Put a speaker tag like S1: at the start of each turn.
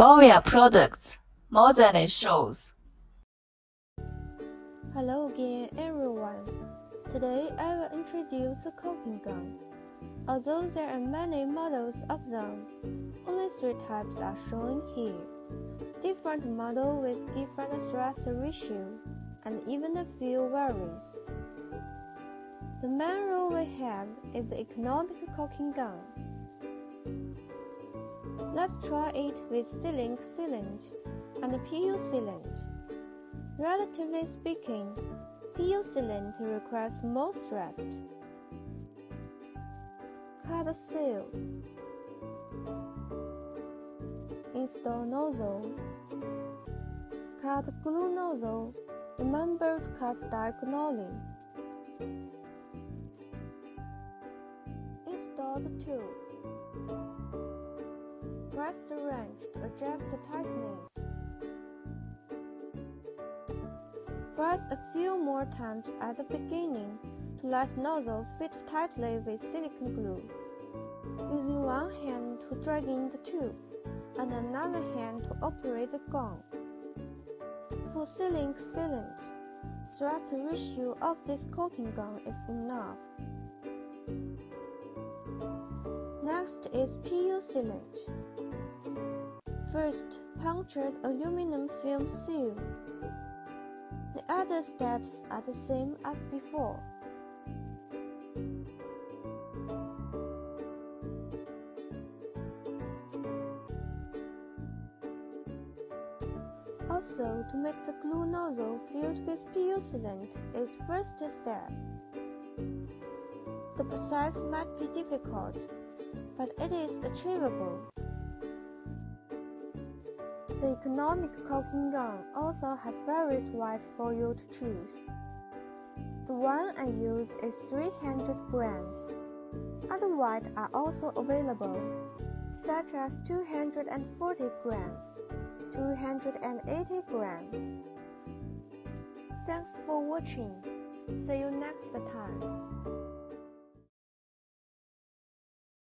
S1: Goya products, more than it shows.
S2: Hello again everyone. Today I will introduce the caulking gun. Although there are many models of them, only 3 types are shown here. Different models with different thrust ratio, and even a few varies. The main rule we have is the economic caulking gun. Let's try it with sealing cylinder and PU cylinder. Relatively speaking, PU cylinder requires more thrust. Cut seal. Install nozzle. Cut glue nozzle. Remember to cut diagonally. Install the tube. Press the wrench to adjust the tightness. Press a few more times at the beginning to let nozzle fit tightly with silicone glue. Using one hand to drag in the tube and another hand to operate the gun. For sealing cylinder, thrust ratio of this caulking gun is enough. Next is PU cylinder. First, puncture the aluminum film seal. The other steps are the same as before. Also, to make the glue nozzle filled with PU sealant is first step. The process might be difficult, but it is achievable. The economic caulking gun also has various weight for you to choose. The one I used is 300 grams. Other weights are also available, such as 240 grams, 280 grams. Thanks for watching. See you next time.